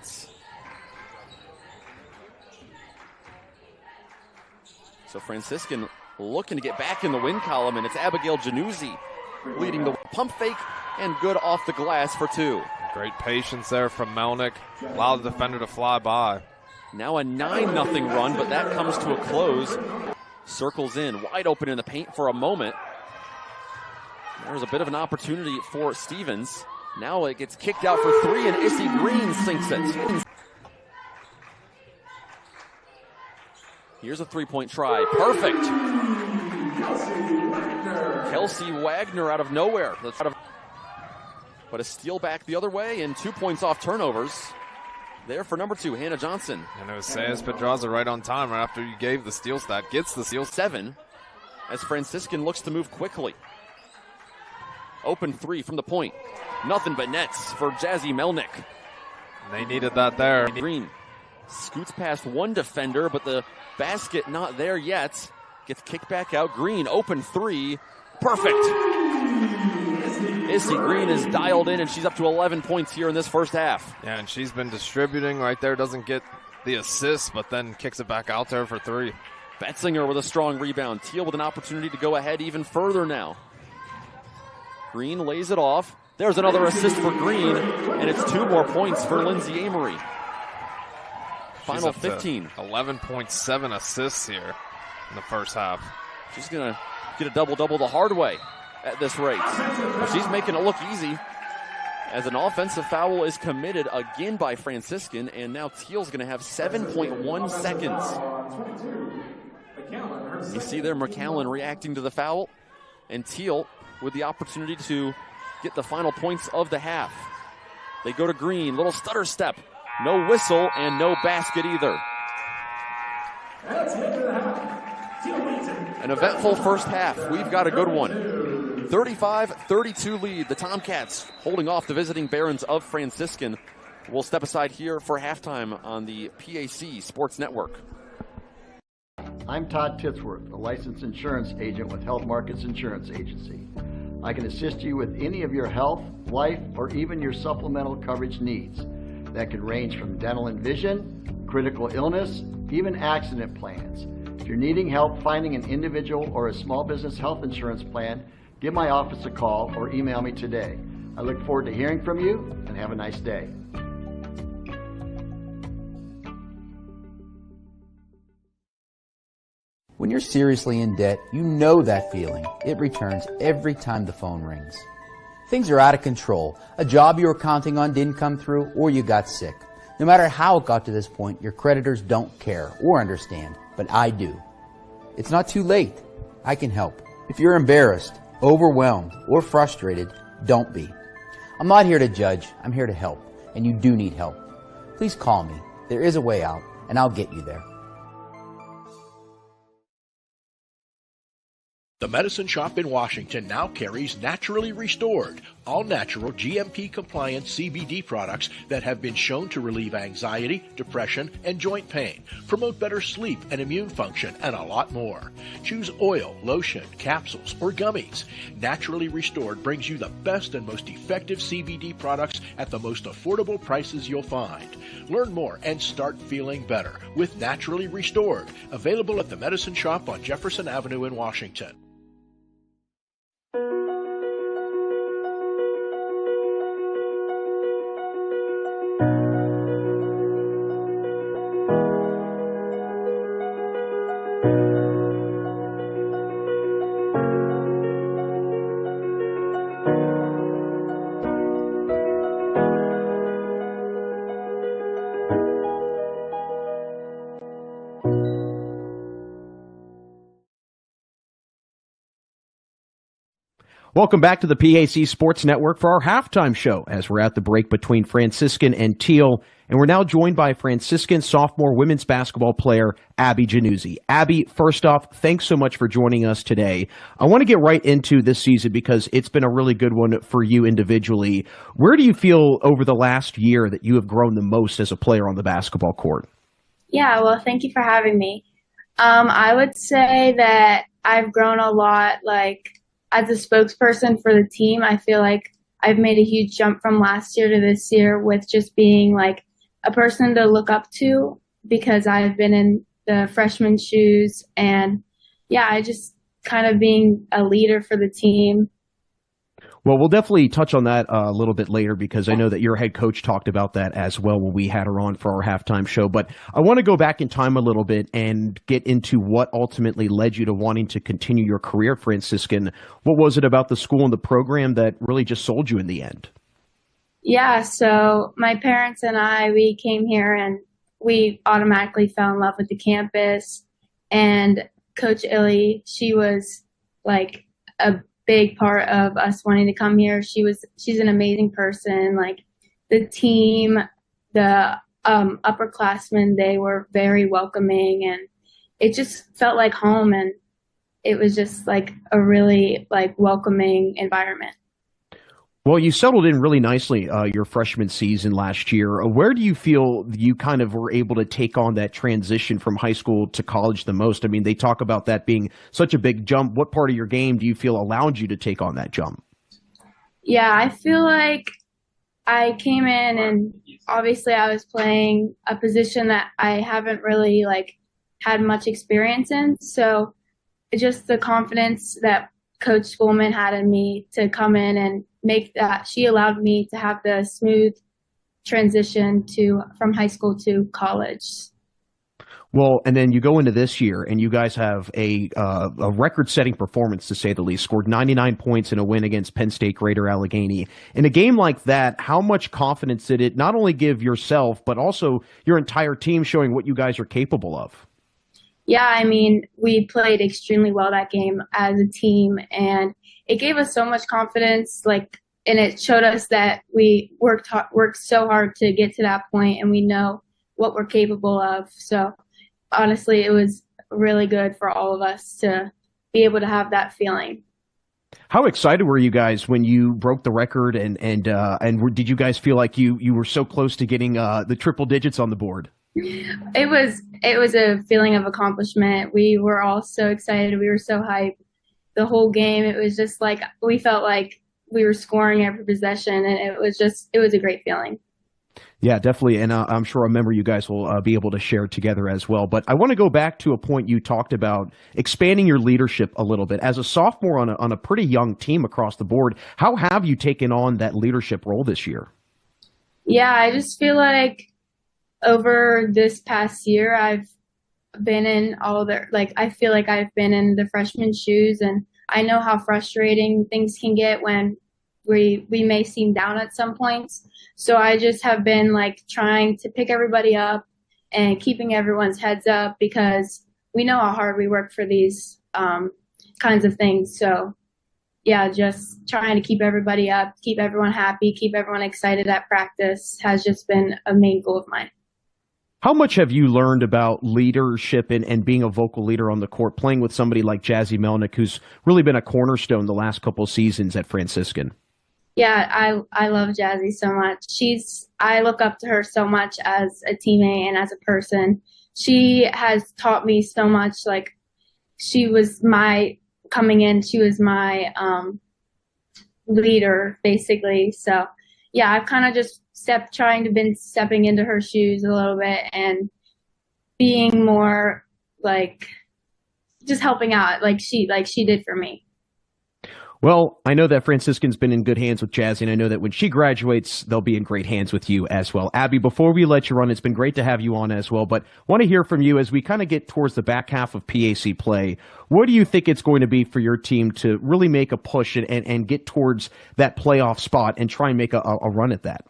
Tomcats. So Franciscan looking to get back in the win column, and it's Abigail Januzzi leading the pump fake and good off the glass for 2. Great patience there from Melnyk. Allow the defender to fly by. Now a 9-0 run, but that comes to a close. Circles in, wide open in the paint for a moment. There's a bit of an opportunity for Stevens. Now it gets kicked out for 3, and Issy Green sinks it. Here's a three-point try. Perfect. Kelsey Wagner out of nowhere. But a steal back the other way, and 2 points off turnovers. There for number 2, Hannah Johnson. And it was Sayas Pedraza right on time right after you gave the steal stat. Gets the steal. 7 as Franciscan looks to move quickly. Open 3 from the point. Nothing but nets for Jazzy Melnyk. They needed that there. Green scoots past one defender, but the basket not there yet. Gets kicked back out. Green, open 3. Perfect. Issy Green is dialed in, and she's up to 11 points here in this first half. Yeah, and she's been distributing right there. Doesn't get the assist, but then kicks it back out there for 3. Betzinger with a strong rebound. Thiel with an opportunity to go ahead even further now. Green lays it off. There's another assist for Green, and it's 2 more points for Lindsay Amory. Final 15. 11.7 assists here in the first half. She's going to get a double-double the hard way at this rate. But she's making it look easy as an offensive foul is committed again by Franciscan, and now Thiel's going to have 7.1 seconds. You see there McCallan reacting to the foul, and Thiel with the opportunity to get the final points of the half. They go to Green, little stutter step. No whistle and no basket either. An eventful first half. We've got a good one. 35-32 lead. The Tomcats holding off the visiting Barons of Franciscan. We'll step aside here for halftime on the PAC Sports Network. I'm Todd Titsworth, a licensed insurance agent with Health Markets Insurance Agency. I can assist you with any of your health, life, or even your supplemental coverage needs. That can range from dental and vision, critical illness, even accident plans. If you're needing help finding an individual or a small business health insurance plan, give my office a call or email me today. I look forward to hearing from you, and have a nice day. When you're seriously in debt, you know that feeling. It returns every time the phone rings. Things are out of control. A job you were counting on didn't come through, or you got sick. No matter how it got to this point, your creditors don't care or understand, but I do. It's not too late. I can help. If you're embarrassed, overwhelmed, or frustrated, don't be. I'm not here to judge. I'm here to help, and you do need help. Please call me. There is a way out, and I'll get you there. The Medicine Shop in Washington now carries Naturally Restored, all-natural GMP-compliant CBD products that have been shown to relieve anxiety, depression, and joint pain, promote better sleep and immune function, and a lot more. Choose oil, lotion, capsules, or gummies. Naturally Restored brings you the best and most effective CBD products at the most affordable prices you'll find. Learn more and start feeling better with Naturally Restored, available at the Medicine Shop on Jefferson Avenue in Washington. Welcome back to the PAC Sports Network for our halftime show as we're at the break between Franciscan and Thiel. And we're now joined by Franciscan sophomore women's basketball player, Abby Januzzi. Abby, first off, thanks so much for joining us today. I want to get right into this season because it's been a really good one for you individually. Where do you feel over the last year that you have grown the most as a player on the basketball court? Yeah, well, thank you for having me. I would say that I've grown a lot, as a spokesperson for the team. I feel like I've made a huge jump from last year to this year with just being a person to look up to because I've been in the freshman shoes, and yeah, I just kind of being a leader for the team. Well, we'll definitely touch on that a little bit later because I know that your head coach talked about that as well when we had her on for our halftime show. But I want to go back in time a little bit and get into what ultimately led you to wanting to continue your career at Franciscan. What was it about the school and the program that really just sold you in the end? Yeah, so my parents and we came here and we automatically fell in love with the campus. And Coach Illy, she was like a big part of us wanting to come here. She's an amazing person. Like the team, the upperclassmen, they were very welcoming, and it just felt like home, and it was just like a really like welcoming environment. Well, you settled in really nicely your freshman season last year. Where do you feel you kind of were able to take on that transition from high school to college the most? I mean, they talk about that being such a big jump. What part of your game do you feel allowed you to take on that jump? Yeah, I feel like I came in and obviously I was playing a position that I haven't really like had much experience in. So just the confidence that Coach Schoolman had in me to come in and make that, she allowed me to have the smooth transition from high school to college. Well, and then you go into this year and you guys have a record-setting performance, to say the least. Scored 99 points in a win against Penn State Greater Allegheny. In a game like that, how much confidence did it not only give yourself, but also your entire team, showing what you guys are capable of? Yeah, I mean, we played extremely well that game as a team, and it gave us so much confidence, like, and it showed us that we worked so hard to get to that point, and we know what we're capable of. So honestly, it was really good for all of us to be able to have that feeling. How excited were you guys when you broke the record, and did you guys feel like you were so close to getting the triple digits on the board? It was a feeling of accomplishment. We were all so excited. We were so hyped. The whole game, it was just like we felt like we were scoring every possession, and it was a great feeling. Yeah, definitely, and I'm sure a member you guys will be able to share together as well. But I want to go back to a point you talked about, expanding your leadership a little bit. As a sophomore on a pretty young team across the board, how have you taken on that leadership role this year? Yeah, I just feel like over this past year, I've been in I feel like I've been in the freshman shoes, and I know how frustrating things can get when we may seem down at some points. So I just have been like trying to pick everybody up and keeping everyone's heads up, because we know how hard we work for these kinds of things. So yeah, just trying to keep everybody up, keep everyone happy, keep everyone excited at practice has just been a main goal of mine. How much have you learned about leadership and being a vocal leader on the court, playing with somebody like Jazzy Melnyk, who's really been a cornerstone the last couple of seasons at Franciscan? Yeah, I love Jazzy so much. I look up to her so much as a teammate and as a person. She has taught me so much. Like, she was my leader, basically. So yeah, I've kind of just been stepping into her shoes a little bit and being more like just helping out like she did for me. Well, I know that Franciscan's been in good hands with Jazzy, and I know that when she graduates, they'll be in great hands with you as well. Abby, before we let you run, it's been great to have you on as well, but want to hear from you as we kind of get towards the back half of PAC play. What do you think it's going to be for your team to really make a push and get towards that playoff spot and try and make a run at that?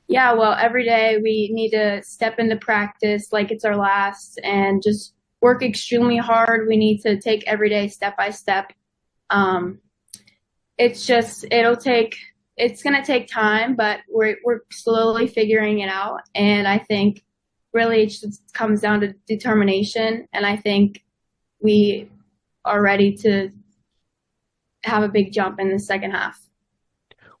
Yeah, well, every day we need to step into practice like it's our last and just work extremely hard. We need to take every day step by step. It's going to take time, but we're slowly figuring it out. And I think really it just comes down to determination. And I think we are ready to have a big jump in the second half.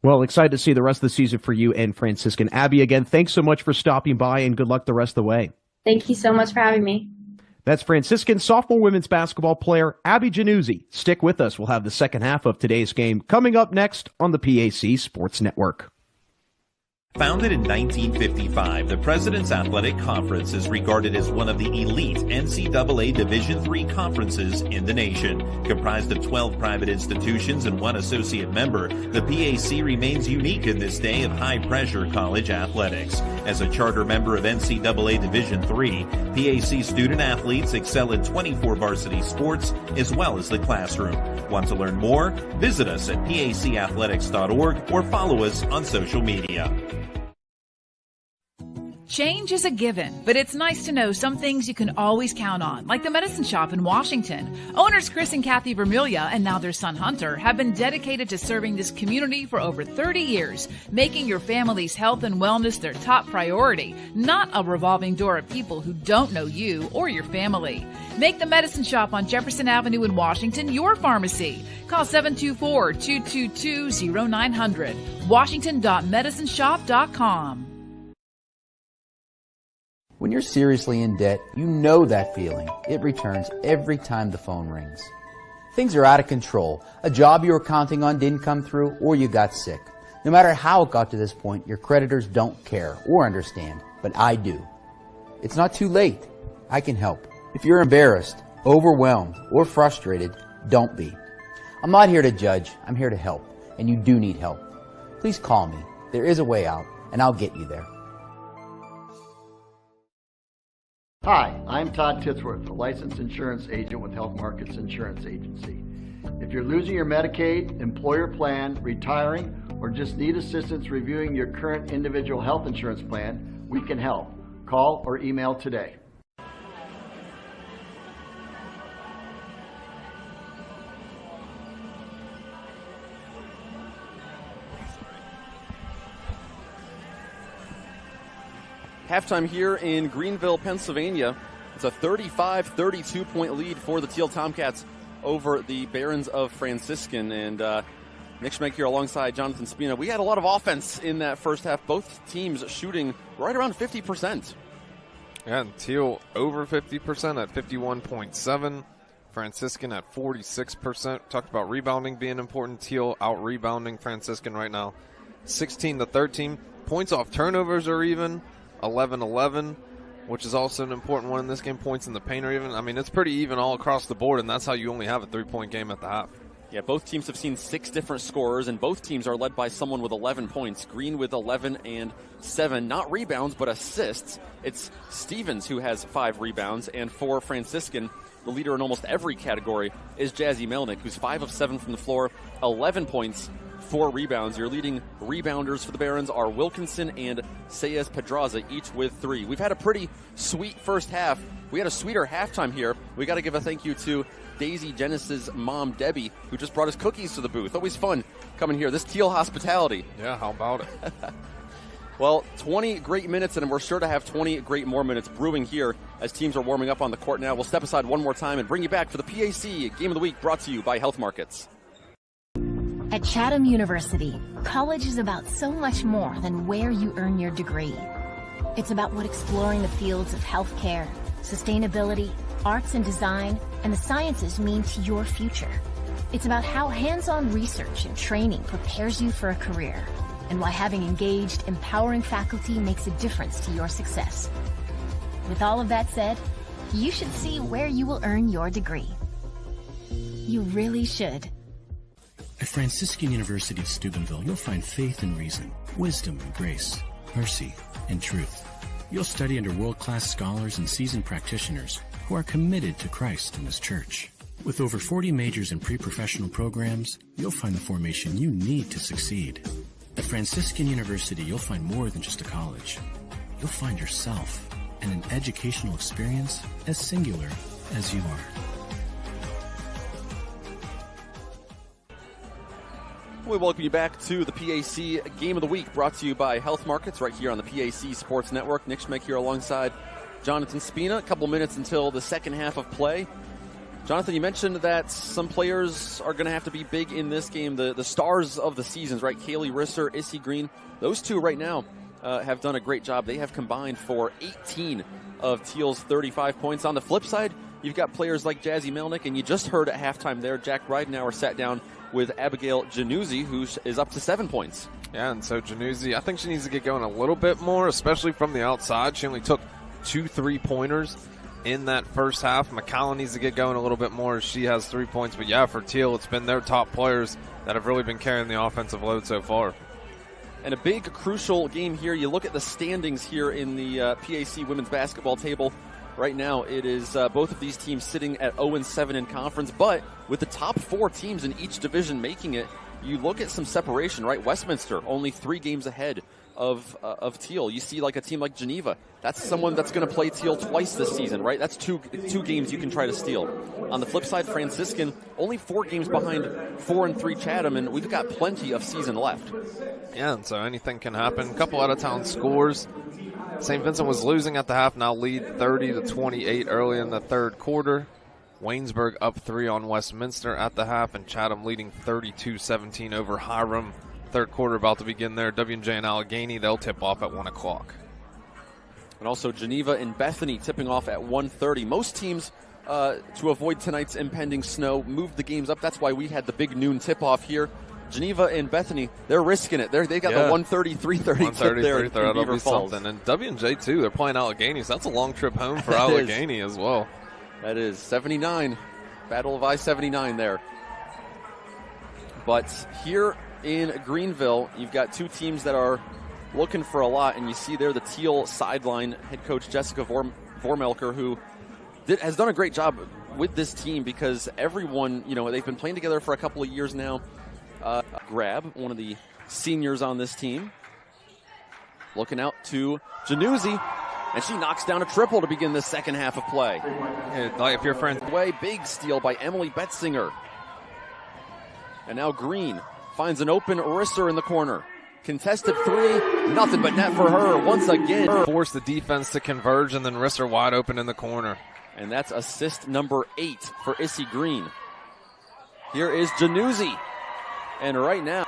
Well, excited to see the rest of the season for you and Franciscan. Abby, again, thanks so much for stopping by, and good luck the rest of the way. Thank you so much for having me. That's Franciscan sophomore women's basketball player Abby Januzzi. Stick with us. We'll have the second half of today's game coming up next on the PAC Sports Network. Founded in 1955, the President's Athletic Conference is regarded as one of the elite NCAA Division III conferences in the nation. Comprised of 12 private institutions and one associate member, the PAC remains unique in this day of high-pressure college athletics. As a charter member of NCAA Division III, PAC student-athletes excel in 24 varsity sports as well as the classroom. Want to learn more? Visit us at pacathletics.org or follow us on social media. Change is a given, but it's nice to know some things you can always count on, like the Medicine Shop in Washington. Owners Chris and Kathy Vermilia and now their son Hunter have been dedicated to serving this community for over 30 years, making your family's health and wellness their top priority, not a revolving door of people who don't know you or your family. Make the Medicine Shop on Jefferson Avenue in Washington your pharmacy. Call 724-222-0900, washington.medicineshop.com. When you're seriously in debt, you know that feeling. It returns every time the phone rings. Things are out of control. A job you were counting on didn't come through, or you got sick. No matter how it got to this point, your creditors don't care or understand, but I do. It's not too late. I can help. If you're embarrassed, overwhelmed, or frustrated, don't be. I'm not here to judge. I'm here to help, and you do need help. Please call me. There is a way out, and I'll get you there. Hi, I'm Todd Titsworth, a licensed insurance agent with Health Markets Insurance Agency. If you're losing your Medicaid, employer plan, retiring, or just need assistance reviewing your current individual health insurance plan, we can help. Call or email today. Halftime here in Greenville, Pennsylvania. It's a 35-32 point lead for the Thiel Tomcats over the Barons of Franciscan. And Nick Schmeck here alongside Jonathan Spina. We had a lot of offense in that first half. Both teams shooting right around 50%. Yeah, and Thiel over 50% at 51.7. Franciscan at 46%. Talked about rebounding being important. Thiel out-rebounding Franciscan right now. 16-13. Points off turnovers are even. 11-11, which is also an important one in this game. Points in the paint are even. I mean, it's pretty even all across the board, and that's how you only have a 3-point game at the half. Yeah, both teams have seen 6 different scorers, and both teams are led by someone with 11 points. Green with 11 and 7. Not rebounds, but assists. It's Stevens who has 5 rebounds, and for Franciscan, the leader in almost every category is Jazzy Melnyk, who's 5 of 7 from the floor, 11 points, 4 rebounds. Your leading rebounders for the Barons are Wilkinson and Sayez Pedraza, each with 3. We've had a pretty sweet first half. We had a sweeter halftime here. We got to give a thank you to Daisy Genesis' mom, Debbie, who just brought us cookies to the booth. Always fun coming here. This Thiel hospitality. Yeah, how about it? Well, 20 great minutes, and we're sure to have 20 great more minutes brewing here as teams are warming up on the court now. We'll step aside one more time and bring you back for the PAC Game of the Week, brought to you by Health Markets. At Chatham University, college is about so much more than where you earn your degree. It's about what exploring the fields of healthcare, sustainability, arts and design, and the sciences mean to your future. It's about how hands-on research and training prepares you for a career, and why having engaged, empowering faculty makes a difference to your success. With all of that said, you should see where you will earn your degree. You really should. At Franciscan University of Steubenville, you'll find faith and reason, wisdom and grace, mercy and truth. You'll study under world-class scholars and seasoned practitioners who are committed to Christ and His church. With over 40 majors and pre-professional programs, you'll find the formation you need to succeed. At Franciscan University, you'll find more than just a college. You'll find yourself and an educational experience as singular as you are. We welcome you back to the PAC Game of the Week, brought to you by Health Markets right here on the PAC Sports Network. Nick Schmeck here alongside Jonathan Spina. A couple minutes until the second half of play. Jonathan, you mentioned that some players are going to have to be big in this game. The stars of the seasons, right? Kaylee Risser, Issy Green. Those two right now have done a great job. They have combined for 18 of Thiel's 35 points. On the flip side, you've got players like Jazzy Melnyk, and you just heard at halftime there, Jack Ridenauer sat down with Abigail Januzzi, who is up to 7 points. Yeah, and so Januzzi, I think she needs to get going a little bit more, especially from the outside. She only took 2 3-pointers in that first half. McCallum needs to get going a little bit more. She has 3 points. But, yeah, for Thiel, it's been their top players that have really been carrying the offensive load so far. And a big, crucial game here. You look at the standings here in the PAC women's basketball table. Right now, it is both of these teams sitting at 0-7 in conference. But with the top 4 teams in each division making it, you look at some separation, right? Westminster only 3 games ahead of Thiel. You see like a team like Geneva. That's someone that's going to play Thiel twice this season, right? That's two games you can try to steal. On the flip side, Franciscan only 4 games behind 4 and 3 Chatham, and we've got plenty of season left. Yeah, and so anything can happen. A couple out-of-town scores. St. Vincent was losing at the half, now lead 30-28 early in the third quarter. Waynesburg up 3 on Westminster at the half, and Chatham leading 32-17 over Hiram. Third quarter about to begin there. W&J and Allegheny, they'll tip off at 1 o'clock. And also Geneva and Bethany tipping off at 1:30. Most teams, to avoid tonight's impending snow, moved the games up. That's why we had the big noon tip-off here. Geneva and Bethany, they're risking it. They got the 1:30, 3:30 tip there in that'll Beaver be Falls. something. And W&J, too, they're playing Allegheny, so that's a long trip home for Allegheny as well. That is 79. Battle of I-79 there. But here in Greenville, you've got 2 teams that are looking for a lot, and you see there the Thiel sideline head coach Jessica Vormelker, who has done a great job with this team because everyone, they've been playing together for a couple of years now. Grab, one of the seniors on this team, looking out to Januzzi, and she knocks down a triple to begin the second half of play. If your friend Way, big steal by Emily Betzinger. And now Green finds an open Risser in the corner. Contested 3, nothing but net for her once again. Force the defense to converge, and then Risser wide open in the corner. And that's assist number 8 for Issy Green. Here is Januzzi. And right now,